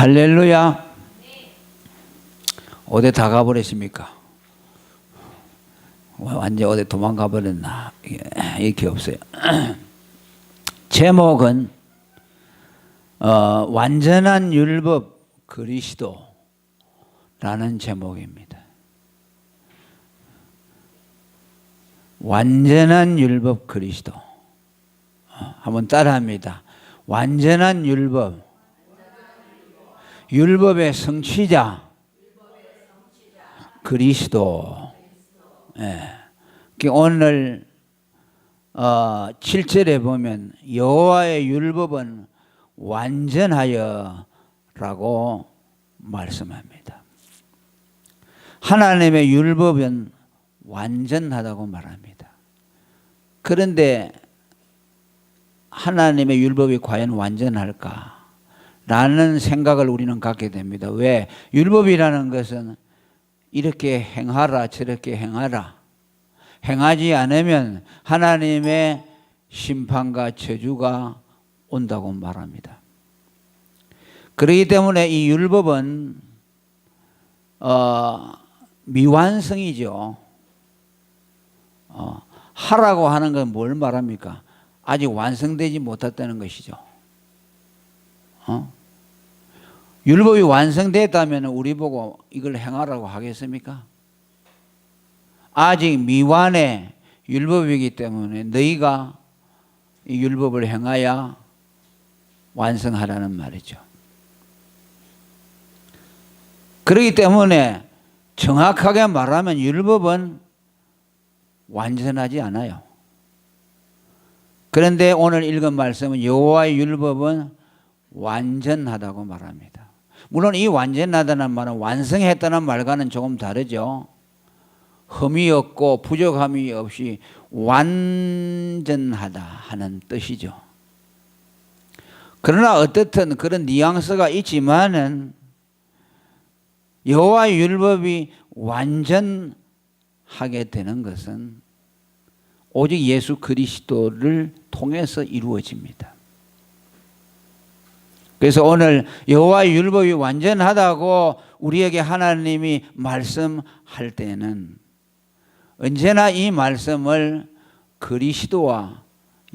할렐루야. 어디 다 가버렸습니까? 완전 어디 도망가 버렸나? 이렇게 없어요. 제목은 완전한 율법 그리스도라는 제목입니다. 완전한 율법 그리스도. 한번 따라합니다. 완전한 율법, 율법의 성취자 그리스도. 오늘 7절에 보면 여호와의 율법은 완전하여 라고 말씀합니다. 하나님의 율법은 완전하다고 말합니다. 그런데 하나님의 율법이 과연 완전할까? 라는 생각을 우리는 갖게 됩니다. 왜? 율법이라는 것은 이렇게 행하라 저렇게 행하라, 행하지 않으면 하나님의 심판과 저주가 온다고 말합니다. 그렇기 때문에 이 율법은 미완성이죠. 하라고 하는 건 뭘 말합니까? 아직 완성되지 못했다는 것이죠. 율법이 완성됐다면 우리 보고 이걸 행하라고 하겠습니까? 아직 미완의 율법이기 때문에 너희가 이 율법을 행하여 완성하라는 말이죠. 그렇기 때문에 정확하게 말하면 율법은 완전하지 않아요. 그런데 오늘 읽은 말씀은 여호와의 율법은 완전하다고 말합니다. 물론 이 완전하다는 말은 완성했다는 말과는 조금 다르죠. 흠이 없고 부족함이 없이 완전하다 하는 뜻이죠. 그러나 어떻든 그런 뉘앙스가 있지만은 여호와의 율법이 완전하게 되는 것은 오직 예수 그리스도를 통해서 이루어집니다. 그래서 오늘 여호와의 율법이 완전하다고 우리에게 하나님이 말씀할 때는 언제나 이 말씀을 그리스도와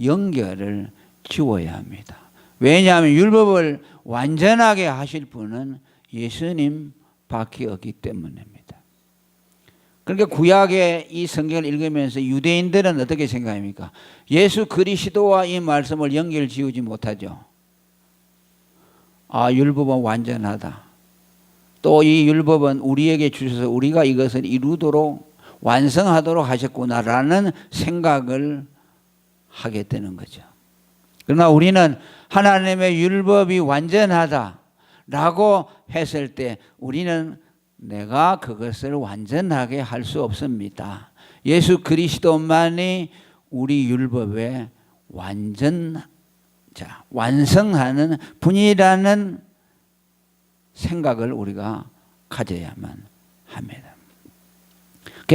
연결을 지어야 합니다. 왜냐하면 율법을 완전하게 하실 분은 예수님 밖에 없기 때문입니다. 그러니까 구약의 이 성경을 읽으면서 유대인들은 어떻게 생각합니까? 예수 그리스도와 이 말씀을 연결 지우지 못하죠. 율법은 완전하다. 또 이 율법은 우리에게 주셔서 우리가 이것을 이루도록 완성하도록 하셨구나라는 생각을 하게 되는 거죠. 그러나 우리는 하나님의 율법이 완전하다라고 했을 때 우리는 내가 그것을 완전하게 할 수 없습니다. 예수 그리스도만이 우리 율법의 완성하는 분이라는 생각을 우리가 가져야만 합니다.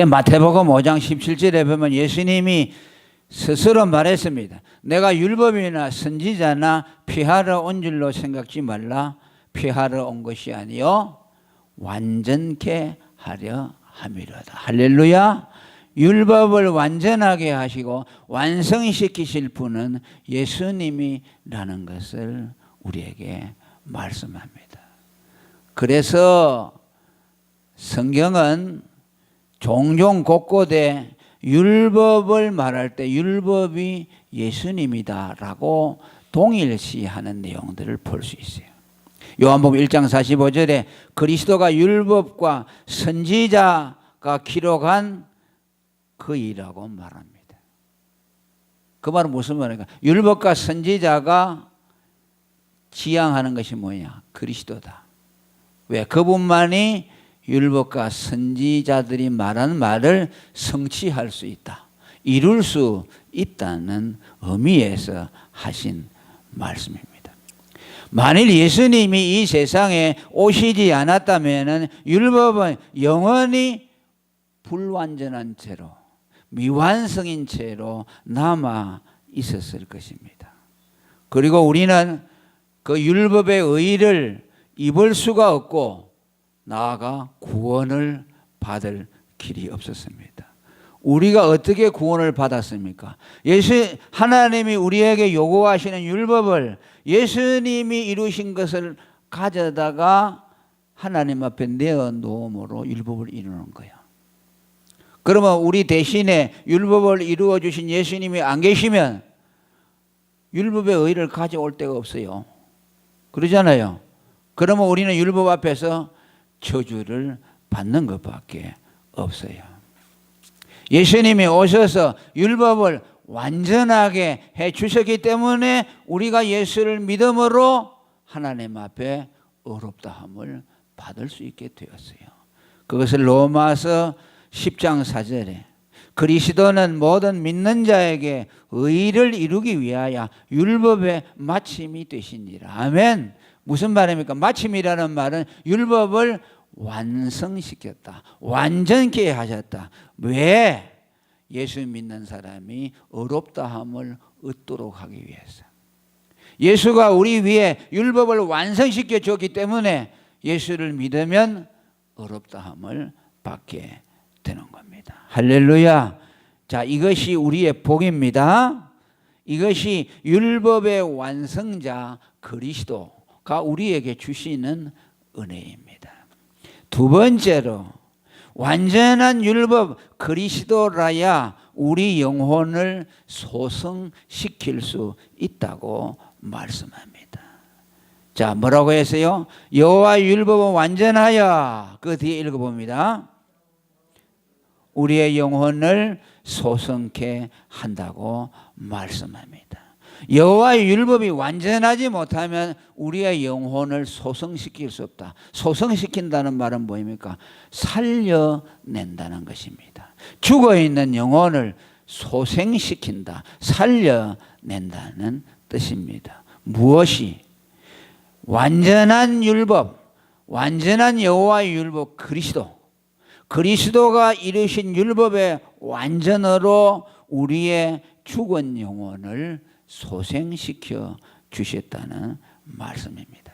마태복음 5장 17절에 보면 예수님이 스스로 말했습니다. 내가 율법이나 선지자나 피하러 온 줄로 생각지 말라. 피하러 온 것이 아니요 완전케 하려 함이로다. 할렐루야. 율법을 완전하게 하시고 완성시키실 분은 예수님이라는 것을 우리에게 말씀합니다. 그래서 성경은 종종 곳곳에 율법을 말할 때 율법이 예수님이다라고 동일시하는 내용들을 볼 수 있어요. 요한복음 1장 45절에 그리스도가 율법과 선지자가 기록한 그이라고 말합니다. 그 말은 무슨 말인가? 율법과 선지자가 지향하는 것이 뭐냐? 그리스도다. 왜? 그분만이 율법과 선지자들이 말하는 말을 성취할 수 있다, 이룰 수 있다는 의미에서 하신 말씀입니다. 만일 예수님이 이 세상에 오시지 않았다면 율법은 영원히 불완전한 채로, 미완성인 채로 남아 있었을 것입니다. 그리고 우리는 그 율법의 의의를 입을 수가 없고 나아가 구원을 받을 길이 없었습니다. 우리가 어떻게 구원을 받았습니까? 하나님이 우리에게 요구하시는 율법을 예수님이 이루신 것을 가져다가 하나님 앞에 내어놓음으로 율법을 이루는 거예요. 그러면 우리 대신에 율법을 이루어 주신 예수님이 안 계시면 율법의 의를 가져올 데가 없어요. 그러잖아요. 그러면 우리는 율법 앞에서 저주를 받는 것밖에 없어요. 예수님이 오셔서 율법을 완전하게 해 주셨기 때문에 우리가 예수를 믿음으로 하나님 앞에 의롭다함을 받을 수 있게 되었어요. 그것을 로마서 10장 4절에 그리스도는 모든 믿는 자에게 의를 이루기 위하여 율법의 마침이 되시니라. 아멘. 무슨 말입니까? 마침이라는 말은 율법을 완성시켰다. 완전케 하셨다. 왜? 예수 믿는 사람이 의롭다함을 얻도록 하기 위해서. 예수가 우리 위에 율법을 완성시켜 줬기 때문에 예수를 믿으면 의롭다함을 받게 되는 겁니다. 할렐루야. 자, 이것이 우리의 복입니다. 이것이 율법의 완성자 그리스도가 우리에게 주시는 은혜입니다. 두 번째로 완전한 율법 그리스도라야 우리 영혼을 소성시킬 수 있다고 말씀합니다. 자, 뭐라고 했어요? 여호와 율법은 완전하여, 그 뒤에 읽어봅니다. 우리의 영혼을 소성케 한다고 말씀합니다. 여호와의 율법이 완전하지 못하면 우리의 영혼을 소성시킬 수 없다. 소성시킨다는 말은 뭐입니까? 살려낸다는 것입니다. 죽어있는 영혼을 소생시킨다, 살려낸다는 뜻입니다. 무엇이? 완전한 율법, 완전한 여호와의 율법 그리스도가 이루신 율법의 완전으로 우리의 죽은 영혼을 소생시켜 주셨다는 말씀입니다.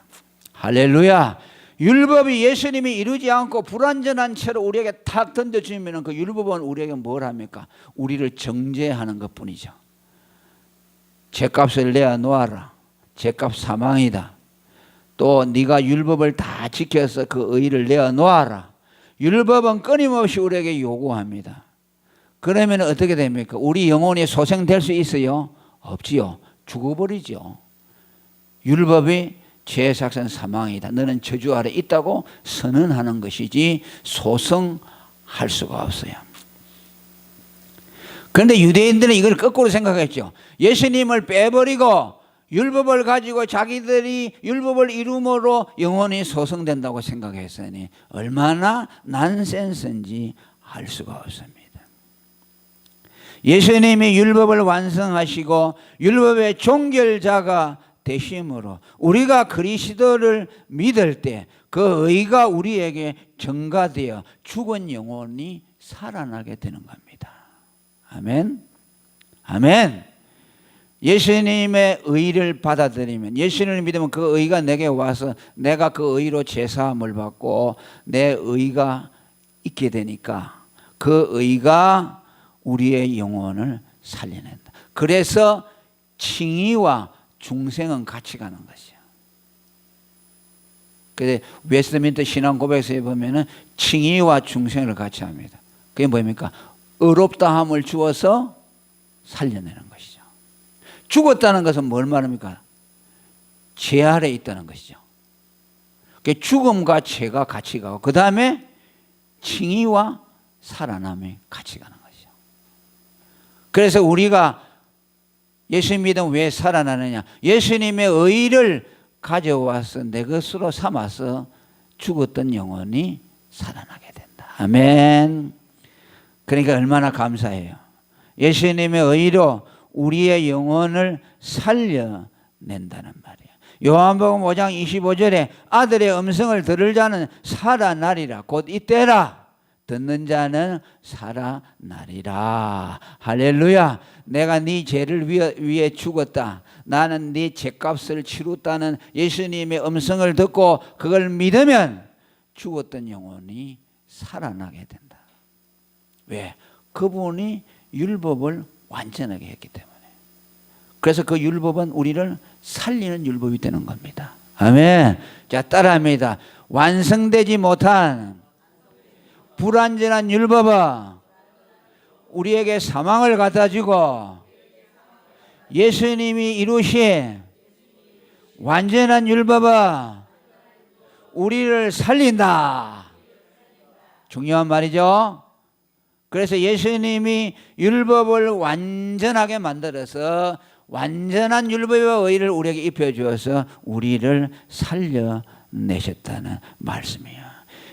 할렐루야. 율법이 예수님이 이루지 않고 불완전한 채로 우리에게 탁 던져주면 그 율법은 우리에게 뭘 합니까? 우리를 정죄하는 것뿐이죠. 죄값을 내어 놓아라. 죄값 사망이다. 또 네가 율법을 다 지켜서 그 의를 내어 놓아라. 율법은 끊임없이 우리에게 요구합니다. 그러면 어떻게 됩니까? 우리 영혼이 소생될 수 있어요? 없지요. 죽어버리죠. 율법이 죄의 삭은 사망이다. 너는 저주 아래 있다고 선언하는 것이지 소성할 수가 없어요. 그런데 유대인들은 이걸 거꾸로 생각했죠. 예수님을 빼버리고 율법을 가지고 자기들이 율법을 이룸으로 영혼이 소성된다고 생각했으니 얼마나 난센스인지 알 수가 없습니다. 예수님이 율법을 완성하시고 율법의 종결자가 되심으로 우리가 그리스도를 믿을 때 그 의가 우리에게 증가되어 죽은 영혼이 살아나게 되는 겁니다. 아멘. 아멘. 예수님의 의를 받아들이면, 예수님을 믿으면 그 의가 내게 와서 내가 그 의로 제사함을 받고 내 의가 있게 되니까 그 의가 우리의 영혼을 살려낸다. 그래서 칭의와 중생은 같이 가는 것이요. 그래서 웨스트민스터 신앙 고백서에 보면은 칭의와 중생을 같이 합니다. 그게 뭡니까? 의롭다함을 주어서 살려내는 것이죠. 죽었다는 것은 뭘 말합니까? 죄 아래 있다는 것이죠. 죽음과 죄가 같이 가고 그 다음에 칭의와 살아남이 같이 가는 것이죠. 그래서 우리가 예수 믿으면 왜 살아나느냐? 예수님의 의를 가져와서 내 것으로 삼아서 죽었던 영혼이 살아나게 된다. 아멘. 그러니까 얼마나 감사해요. 예수님의 의로 우리의 영혼을 살려낸다는 말이에요. 요한복음 5장 25절에 아들의 음성을 들을 자는 살아나리라. 곧 이때라. 듣는 자는 살아나리라. 할렐루야. 내가 네 죄를 위해 죽었다. 나는 네 죄값을 치렀다는 예수님의 음성을 듣고 그걸 믿으면 죽었던 영혼이 살아나게 된다. 왜? 그분이 율법을 완전하게 했기 때문에. 그래서 그 율법은 우리를 살리는 율법이 되는 겁니다. 아멘. 자, 따라합니다. 완성되지 못한 불완전한 율법은 우리에게 사망을 갖다 주고 예수님이 이루신 완전한 율법은 우리를 살린다. 중요한 말이죠. 그래서 예수님이 율법을 완전하게 만들어서 완전한 율법의 의를 우리에게 입혀주어서 우리를 살려내셨다는 말씀이에요.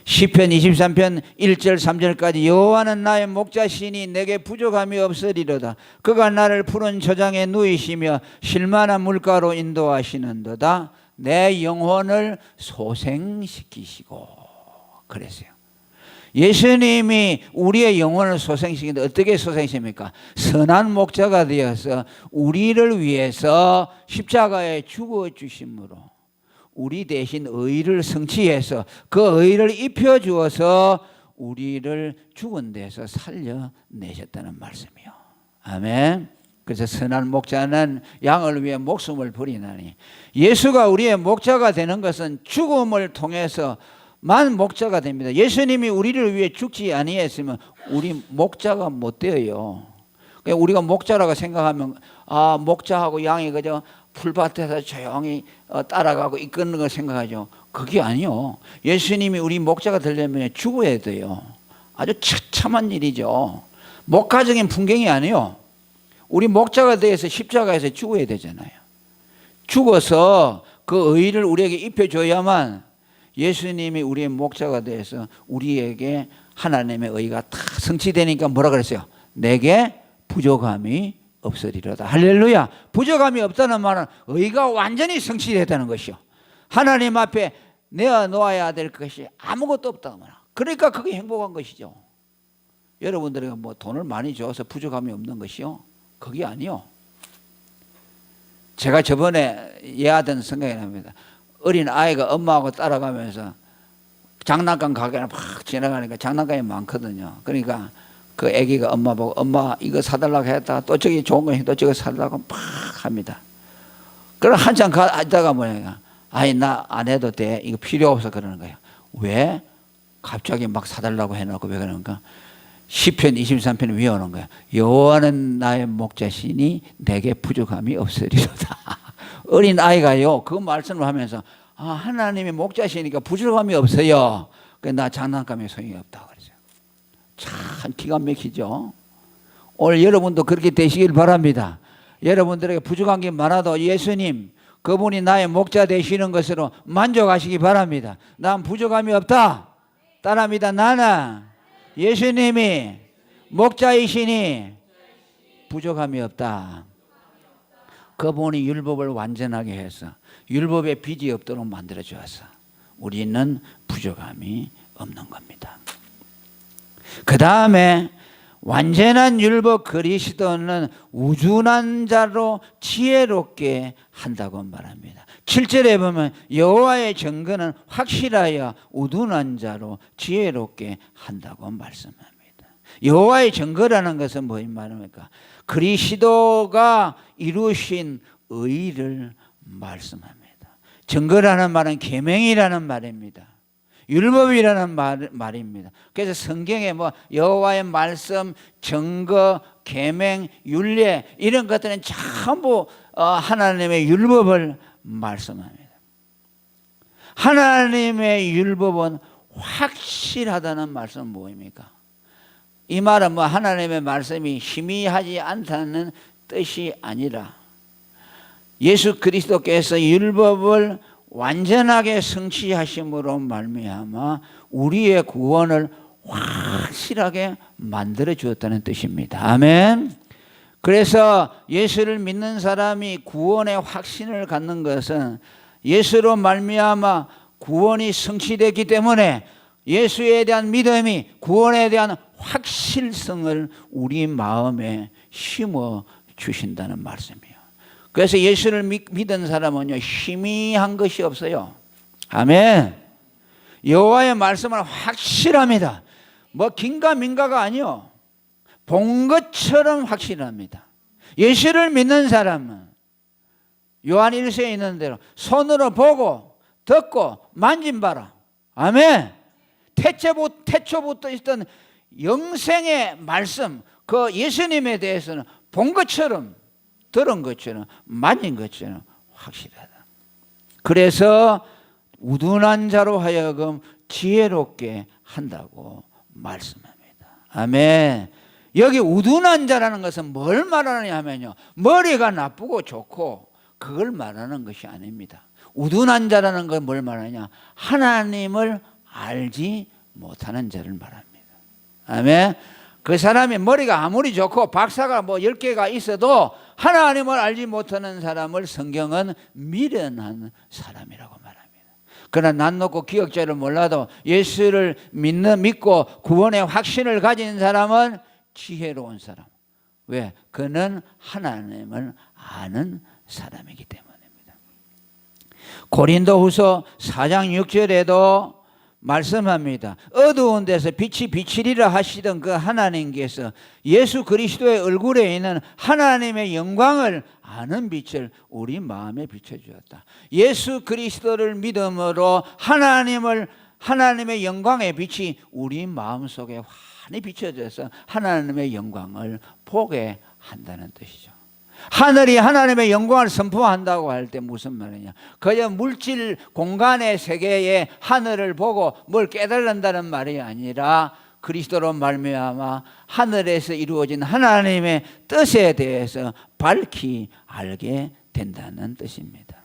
시편 23편 1절 3절까지 여호와는 나의 목자시니 내게 부족함이 없으리로다. 그가 나를 푸른 저장에 누이시며 쉴만한 물가로 인도하시는도다. 내 영혼을 소생시키시고. 그랬어요. 예수님이 우리의 영혼을 소생시키는데 어떻게 소생시킵니까? 선한 목자가 되어서 우리를 위해서 십자가에 죽어주심으로 우리 대신 의를 성취해서 그 의를 입혀주어서 우리를 죽은 데서 살려내셨다는 말씀이요. 아멘. 그래서 선한 목자는 양을 위해 목숨을 버리나니 예수가 우리의 목자가 되는 것은 죽음을 통해서 만 목자가 됩니다. 예수님이 우리를 위해 죽지 아니했으면 우리 목자가 못 되어요. 우리가 목자라고 생각하면 목자하고 양이 그저 풀밭에서 조용히 따라가고 이끄는 걸 생각하죠. 그게 아니요. 예수님이 우리 목자가 되려면 죽어야 돼요. 아주 처참한 일이죠. 목가적인 풍경이 아니요. 우리 목자가 되어서 십자가에서 죽어야 되잖아요. 죽어서 그 의를 우리에게 입혀줘야만 예수님이 우리의 목자가 되어서 우리에게 하나님의 의가 다 성취되니까 뭐라 그랬어요? 내게 부족함이 없으리로다. 할렐루야. 부족함이 없다는 말은 의가 완전히 성취됐다는 것이요. 하나님 앞에 내어놓아야 될 것이 아무것도 없다는 말. 그러니까 그게 행복한 것이죠. 여러분들에게 뭐 돈을 많이 줘서 부족함이 없는 것이요. 그게 아니요. 제가 저번에 예하던 생각이 납니다. 어린 아이가 엄마하고 따라가면서 장난감 가게를 막 지나가니까 장난감이 많거든요. 그러니까 그 아기가 엄마 보고 엄마 이거 사달라고 했다가 또 저기 좋은 거 또 저거 사달라고 막 합니다. 그럼 한참 가다가 뭐냐, 아이 나 안 해도 돼, 이거 필요 없어 그러는 거예요. 왜? 갑자기 막 사달라고 해놓고 왜 그러는가? 시편 23편 외우는 거예요. 여호와는 나의 목자시니 내게 부족함이 없으리로다. 어린 아이가요 그 말씀을 하면서 하나님의 목자시니까 부족함이 없어요. 나 장난감에 소용이 없다고 그랬어요. 참 기가 막히죠. 오늘 여러분도 그렇게 되시길 바랍니다. 여러분들에게 부족한 게 많아도 예수님 그분이 나의 목자 되시는 것으로 만족하시기 바랍니다. 난 부족함이 없다. 따라합니다. 나는 예수님이 목자이시니 부족함이 없다. 그분이 율법을 완전하게 해서 율법에 빚이 없도록 만들어 주어서 우리는 부족함이 없는 겁니다. 그 다음에 완전한 율법 그리스도는 우둔한 자로 지혜롭게 한다고 말합니다. 7절에 보면 여호와의 증거는 확실하여 우둔한 자로 지혜롭게 한다고 말씀합니다. 여호와의 증거라는 것은 무슨 말입니까? 그리스도가 이루신 의를 말씀합니다. 증거라는 말은 계명이라는 말입니다. 율법이라는 말입니다. 그래서 성경에 뭐 여호와의 말씀, 증거, 계명, 율례 이런 것들은 전부 하나님의 율법을 말씀합니다. 하나님의 율법은 확실하다는 말씀은 뭐입니까? 이 말은 뭐 하나님의 말씀이 희미하지 않다는 뜻이 아니라 예수 그리스도께서 율법을 완전하게 성취하심으로 말미암아 우리의 구원을 확실하게 만들어 주었다는 뜻입니다. 아멘. 그래서 예수를 믿는 사람이 구원의 확신을 갖는 것은 예수로 말미암아 구원이 성취됐기 때문에 예수에 대한 믿음이 구원에 대한 확실성을 우리 마음에 심어 주신다는 말씀이에요. 그래서 예수를 믿은 사람은요, 희미한 것이 없어요. 아멘. 여호와의 말씀은 확실합니다. 뭐 긴가민가가 아니요, 본 것처럼 확실합니다. 예수를 믿는 사람은 요한 1서에 있는 대로 손으로 보고 듣고 만진바라. 아멘. 태초부터 있던 영생의 말씀, 그 예수님에 대해서는 본 것처럼, 들은 것처럼, 만진 것처럼 확실하다. 그래서 우둔한 자로 하여금 지혜롭게 한다고 말씀합니다. 아멘. 여기 우둔한 자라는 것은 뭘 말하느냐 하면요, 머리가 나쁘고 좋고 그걸 말하는 것이 아닙니다. 우둔한 자라는 건 뭘 말하냐, 하나님을 알지 못하는 자를 말합니다. 아멘. 그 사람이 머리가 아무리 좋고 박사가 뭐 10개가 있어도 하나님을 알지 못하는 사람을 성경은 미련한 사람이라고 말합니다. 그러나 난 놓고 기억자를 몰라도 예수를 믿고 구원의 확신을 가진 사람은 지혜로운 사람. 왜? 그는 하나님을 아는 사람이기 때문입니다. 고린도후서 4장 6절에도 말씀합니다. 어두운 데서 빛이 비치리라 하시던 그 하나님께서 예수 그리스도의 얼굴에 있는 하나님의 영광을 아는 빛을 우리 마음에 비춰주었다. 예수 그리스도를 믿음으로 하나님의 영광의 빛이 우리 마음속에 환히 비춰져서 하나님의 영광을 보게 한다는 뜻이죠. 하늘이 하나님의 영광을 선포한다고 할 때 무슨 말이냐, 그저 물질 공간의 세계의 하늘을 보고 뭘 깨달는다는 말이 아니라 그리스도로 말미암아 하늘에서 이루어진 하나님의 뜻에 대해서 밝히 알게 된다는 뜻입니다.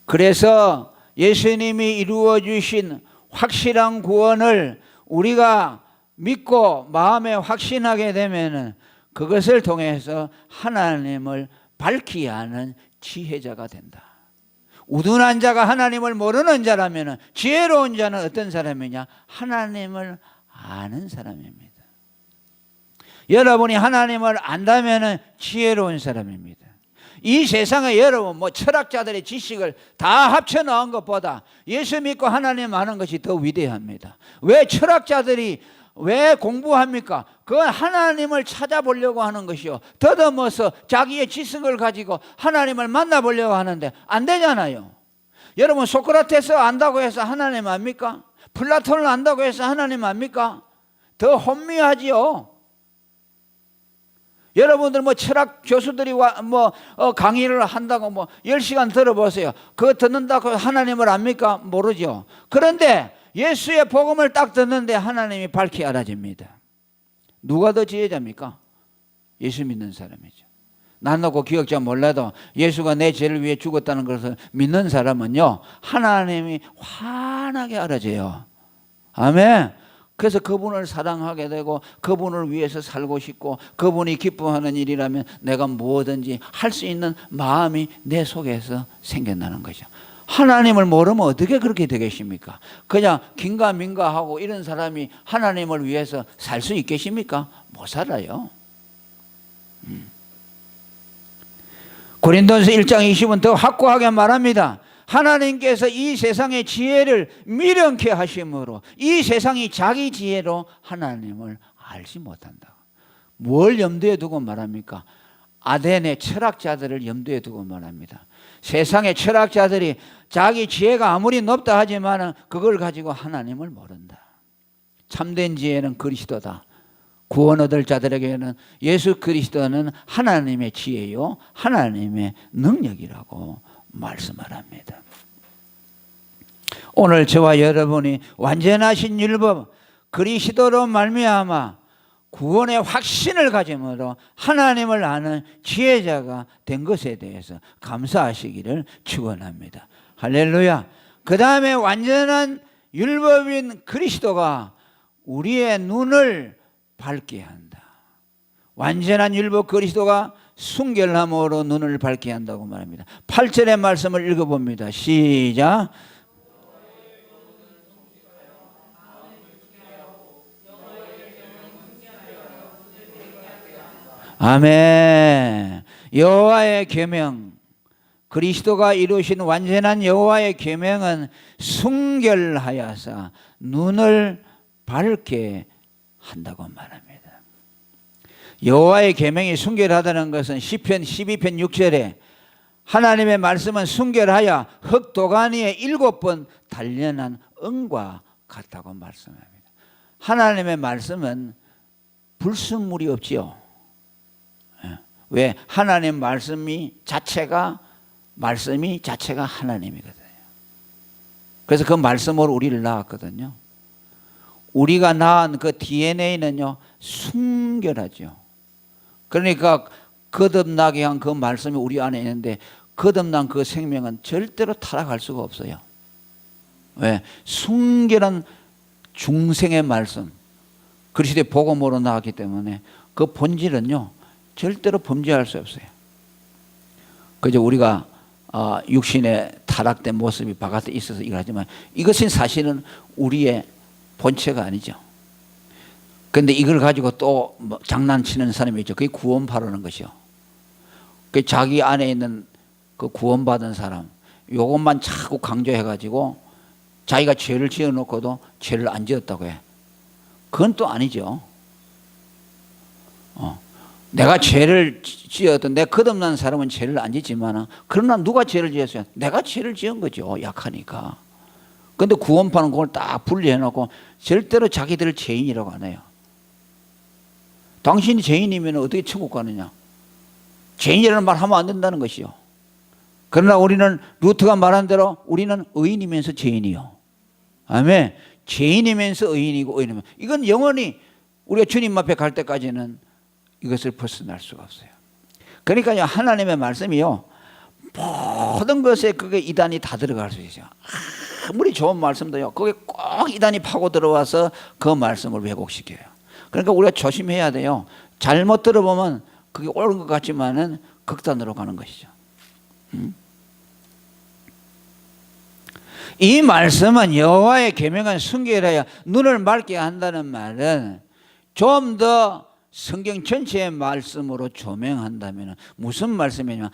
그래서 예수님이 이루어 주신 확실한 구원을 우리가 믿고 마음에 확신하게 되면은 그것을 통해서 하나님을 밝히 아는 지혜자가 된다. 우둔한 자가 하나님을 모르는 자라면 지혜로운 자는 어떤 사람이냐? 하나님을 아는 사람입니다. 여러분이 하나님을 안다면 지혜로운 사람입니다. 이 세상에 여러분 철학자들의 지식을 다 합쳐 넣은 것보다 예수 믿고 하나님 아는 것이 더 위대합니다. 왜 철학자들이 왜 공부합니까? 그건 하나님을 찾아보려고 하는 것이요, 더듬어서 자기의 지식을 가지고 하나님을 만나보려고 하는데 안 되잖아요. 여러분, 소크라테스 안다고 해서 하나님 압니까? 플라톤을 안다고 해서 하나님 압니까? 더 혼미하지요. 여러분들 철학 교수들이 강의를 한다고 10시간 들어보세요. 그거 듣는다고 하나님을 압니까? 모르죠. 그런데 예수의 복음을 딱 듣는데 하나님이 밝히 알아집니다. 누가 더 지혜자입니까? 예수 믿는 사람이죠. 난 놓고 기억자 몰라도 예수가 내 죄를 위해 죽었다는 것을 믿는 사람은요, 하나님이 환하게 알아져요. 아멘. 그래서 그분을 사랑하게 되고 그분을 위해서 살고 싶고 그분이 기뻐하는 일이라면 내가 뭐든지 할 수 있는 마음이 내 속에서 생겨나는 거죠. 하나님을 모르면 어떻게 그렇게 되겠습니까? 그냥 긴가민가하고 이런 사람이 하나님을 위해서 살 수 있겠습니까? 못 살아요. 고린도서 1장 20은 더 확고하게 말합니다. 하나님께서 이 세상의 지혜를 미련케 하심으로 이 세상이 자기 지혜로 하나님을 알지 못한다. 뭘 염두에 두고 말합니까? 아덴의 철학자들을 염두에 두고 말합니다. 세상의 철학자들이 자기 지혜가 아무리 높다 하지만 그걸 가지고 하나님을 모른다. 참된 지혜는 그리스도다. 구원 얻을 자들에게는 예수 그리스도는 하나님의 지혜요 하나님의 능력이라고 말씀을 합니다. 오늘 저와 여러분이 완전하신 율법 그리스도로 말미암아 구원의 확신을 가짐으로 하나님을 아는 지혜자가 된 것에 대해서 감사하시기를 축원합니다. 할렐루야. 그 다음에 완전한 율법인 그리스도가 우리의 눈을 밝게 한다. 완전한 율법 그리스도가 순결함으로 눈을 밝게 한다고 말합니다. 8절의 말씀을 읽어봅니다. 시작. 아멘. 여호와의 계명, 그리스도가 이루신 완전한 여호와의 계명은 순결하여서 눈을 밝게 한다고 말합니다. 여호와의 계명이 순결하다는 것은 시편 12편 6절에 하나님의 말씀은 순결하여 흙도가니에 7번 단련한 은과 같다고 말씀합니다. 하나님의 말씀은 불순물이 없지요. 왜? 하나님 말씀이 자체가 하나님이거든요. 그래서 그 말씀으로 우리를 낳았거든요. 우리가 낳은 그 DNA는요 순결하죠. 그러니까 거듭나게 한 그 말씀이 우리 안에 있는데 거듭난 그 생명은 절대로 타락할 수가 없어요. 왜? 순결한 중생의 말씀, 그리스도의 복음으로 나왔기 때문에 그 본질은요 절대로 범죄할 수 없어요. 그저 우리가 육신의 타락된 모습이 바깥에 있어서 이걸 하지만 이것은 사실은 우리의 본체가 아니죠. 그런데 이걸 가지고 또 장난치는 사람이 있죠. 그게 구원파라는 것이요. 그 자기 안에 있는 그 구원받은 사람, 요것만 자꾸 강조해가지고 자기가 죄를 지어놓고도 죄를 안 지었다고 해. 그건 또 아니죠. 내가 죄를 지었던 내 거듭난 사람은 죄를 안 짓지만 그러나 누가 죄를 지었어요? 내가 죄를 지은 거죠. 약하니까. 그런데 구원파는 그걸 딱 분리해놓고 절대로 자기들을 죄인이라고 안 해요. 당신이 죄인이면 어떻게 천국 가느냐? 죄인이라는 말 하면 안 된다는 것이요. 그러나 우리는 루트가 말한 대로 우리는 의인이면서 죄인이요. 아멘. 죄인이면서 의인이고 의인이면 이건 영원히 우리가 주님 앞에 갈 때까지는 이것을 벗어날 수가 없어요. 그러니까 하나님의 말씀이요 모든 것에 그게 이단이 다 들어갈 수 있어요. 아무리 좋은 말씀도요 거기에 꼭 이단이 파고 들어와서 그 말씀을 왜곡시켜요. 그러니까 우리가 조심해야 돼요. 잘못 들어보면 그게 옳은 것 같지만은 극단으로 가는 것이죠. 이 말씀은 여호와의 계명은 순결하여 눈을 맑게 한다는 말은 좀 더 성경 전체의 말씀으로 조명한다면 무슨 말씀이냐면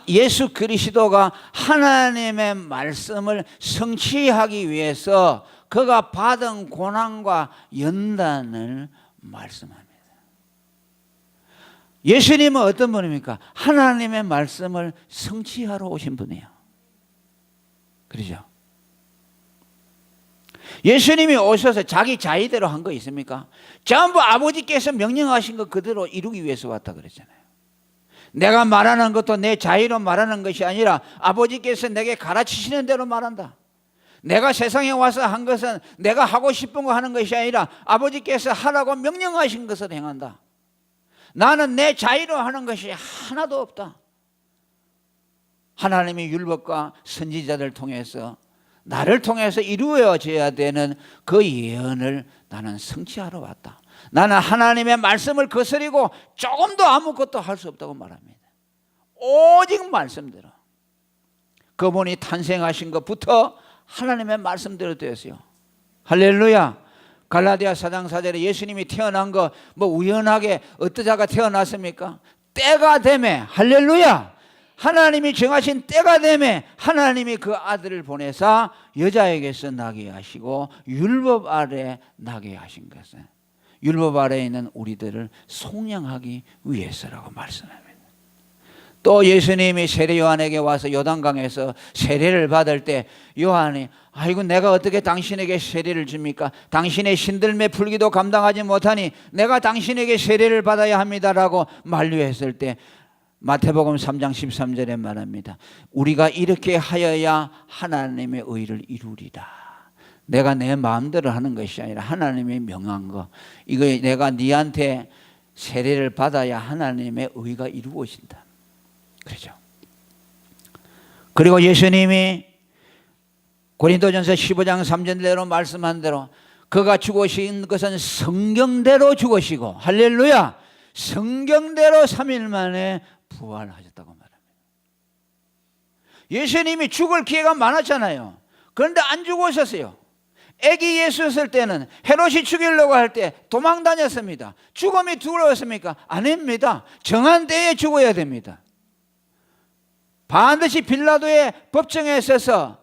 예수 그리스도가 하나님의 말씀을 성취하기 위해서 그가 받은 고난과 연단을 말씀합니다. 예수님은 어떤 분입니까? 하나님의 말씀을 성취하러 오신 분이에요. 그렇죠? 예수님이 오셔서 자기 자의대로 한 거 있습니까? 전부 아버지께서 명령하신 것 그대로 이루기 위해서 왔다 그랬잖아요. 내가 말하는 것도 내 자의로 말하는 것이 아니라 아버지께서 내게 가르치시는 대로 말한다. 내가 세상에 와서 한 것은 내가 하고 싶은 거 하는 것이 아니라 아버지께서 하라고 명령하신 것을 행한다. 나는 내 자의로 하는 것이 하나도 없다. 하나님의 율법과 선지자들 통해서 나를 통해서 이루어져야 되는 그 예언을 나는 성취하러 왔다. 나는 하나님의 말씀을 거스리고 조금도 아무것도 할 수 없다고 말합니다. 오직 말씀대로. 그분이 탄생하신 것부터 하나님의 말씀대로 되었어요. 할렐루야. 갈라디아 4장 4절에 예수님이 태어난 거 뭐 우연하게 어떠자가 태어났습니까? 때가 되매 할렐루야. 하나님이 정하신 때가 되매 하나님이 그 아들을 보내사 여자에게서 나게 하시고 율법 아래 나게 하신 것은 율법 아래에 있는 우리들을 속량하기 위해서라고 말씀합니다. 또 예수님이 세례 요한에게 와서 요단강에서 세례를 받을 때 요한이 아이고 내가 어떻게 당신에게 세례를 줍니까? 당신의 신들매 풀기도 감당하지 못하니 내가 당신에게 세례를 받아야 합니다라고 만류했을 때 마태복음 3장 13절에 말합니다. 우리가 이렇게 하여야 하나님의 의를 이루리라. 내가 내 마음대로 하는 것이 아니라 하나님의 명한 거. 이거 내가 네한테 세례를 받아야 하나님의 의가 이루어진다. 그렇죠. 그리고 예수님이 고린도전서 15장 3절대로 말씀한 대로 그가 죽으신 것은 성경대로 죽으시고 할렐루야. 성경대로 3일 만에 부활하셨다고 말합니다. 예수님이 죽을 기회가 많았잖아요. 그런데 안 죽으셨어요. 아기 예수였을 때는 헤롯이 죽이려고 할 때 도망 다녔습니다. 죽음이 두려웠습니까? 아닙니다. 정한 때에 죽어야 됩니다. 반드시 빌라도의 법정에 서서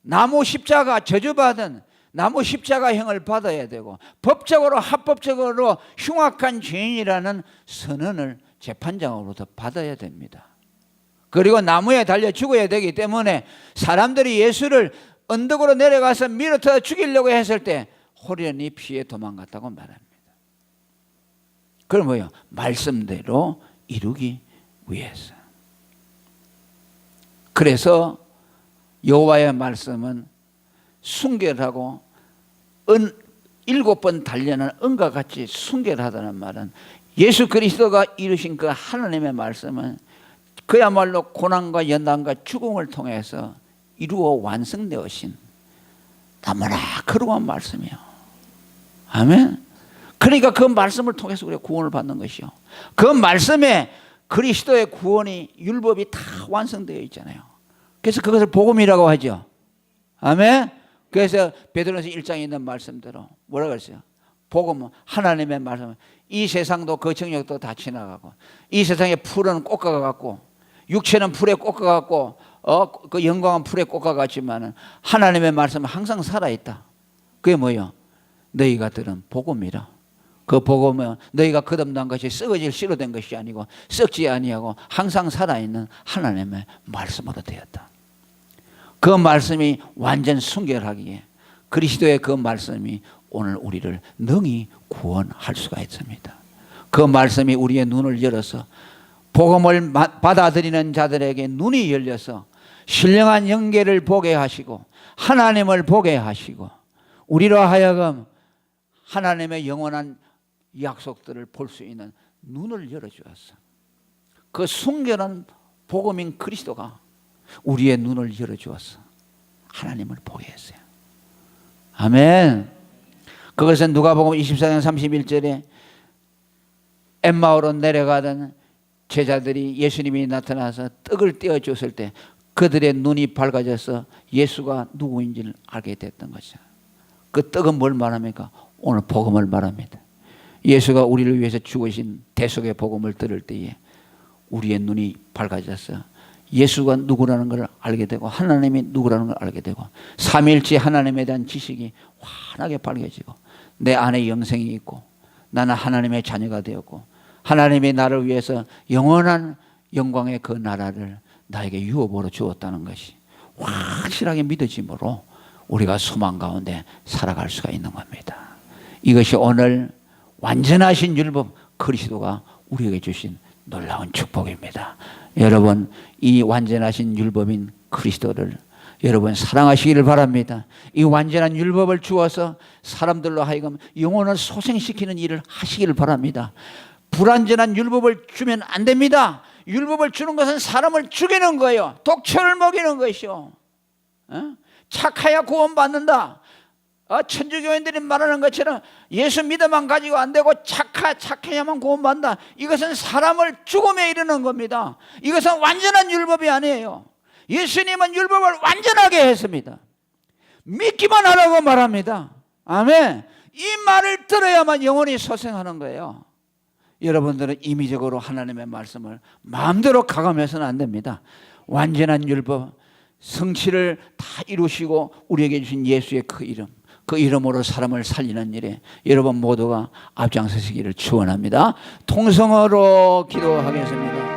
나무 십자가 저주받은 나무 십자가형을 받아야 되고 법적으로 합법적으로 흉악한 죄인이라는 선언을 재판장으로부터 받아야 됩니다. 그리고 나무에 달려 죽어야 되기 때문에 사람들이 예수를 언덕으로 내려가서 밀어뜯어 죽이려고 했을 때 호련히 피해 도망갔다고 말합니다. 그럼 뭐예요? 말씀대로 이루기 위해서. 그래서 여호와의 말씀은 순결하고 7번 단련한 은과 같이 순결하다는 말은 예수 그리스도가 이루신 그 하나님의 말씀은 그야말로 고난과 연단과 죽음을 통해서 이루어 완성되어진 너무나 거룩한 말씀이요. 아멘. 그러니까 그 말씀을 통해서 우리가 구원을 받는 것이요. 그 말씀에 그리스도의 구원이 율법이 다 완성되어 있잖아요. 그래서 그것을 복음이라고 하죠. 아멘. 그래서 베드로전서 1장에 있는 말씀대로 뭐라고 했어요? 복음은 하나님의 말씀. 이 세상도 그 정욕도 다 지나가고 이 세상의 풀은 꽃과 같고 육체는 풀에 꽃과 같고 그 영광은 풀에 꽃과 같지만 하나님의 말씀은 항상 살아있다. 그게 뭐예요? 너희가 들은 복음이라. 그 복음은 너희가 거듭난 것이 썩어질 씨로 된 것이 아니고 썩지 아니하고 항상 살아있는 하나님의 말씀으로 되었다. 그 말씀이 완전 순결하기에 그리스도의 그 말씀이 오늘 우리를 능히 구원할 수가 있습니다. 그 말씀이 우리의 눈을 열어서 복음을 받아들이는 자들에게 눈이 열려서 신령한 영계를 보게 하시고 하나님을 보게 하시고 우리로 하여금 하나님의 영원한 약속들을 볼 수 있는 눈을 열어주었어. 그 순결한 복음인 그리스도가 우리의 눈을 열어주었어. 하나님을 보게 했어요. 아멘. 그것은 누가복음 24장 31절에 엠마오로 내려가던 제자들이 예수님이 나타나서 떡을 떼어줬을 때 그들의 눈이 밝아져서 예수가 누구인지를 알게 됐던 것이죠. 그 떡은 뭘 말합니까? 오늘 복음을 말합니다. 예수가 우리를 위해서 죽으신 대속의 복음을 들을 때에 우리의 눈이 밝아져서 예수가 누구라는 걸 알게 되고 하나님이 누구라는 걸 알게 되고 삼위일체 하나님에 대한 지식이 환하게 밝혀지고 내 안에 영생이 있고 나는 하나님의 자녀가 되었고 하나님이 나를 위해서 영원한 영광의 그 나라를 나에게 유업으로 주었다는 것이 확실하게 믿어짐으로 우리가 소망 가운데 살아갈 수가 있는 겁니다. 이것이 오늘 완전하신 율법 그리스도가 우리에게 주신 놀라운 축복입니다. 여러분 이 완전하신 율법인 그리스도를 여러분 사랑하시기를 바랍니다. 이 완전한 율법을 주어서 사람들로 하여금 영혼을 소생시키는 일을 하시기를 바랍니다. 불완전한 율법을 주면 안 됩니다. 율법을 주는 것은 사람을 죽이는 거예요. 독초를 먹이는 것이요. 착해야 구원받는다. 천주교인들이 말하는 것처럼 예수 믿어만 가지고 안 되고 착해야만 구원받는다. 이것은 사람을 죽음에 이르는 겁니다. 이것은 완전한 율법이 아니에요. 예수님은 율법을 완전하게 했습니다. 믿기만 하라고 말합니다. 아멘. 이 말을 들어야만 영혼이 소생하는 거예요. 여러분들은 임의적으로 하나님의 말씀을 마음대로 가감해서는 안 됩니다. 완전한 율법, 성취를 다 이루시고 우리에게 주신 예수의 그 이름, 그 이름으로 사람을 살리는 일에 여러분 모두가 앞장서시기를 축원합니다. 통성어로 기도하겠습니다.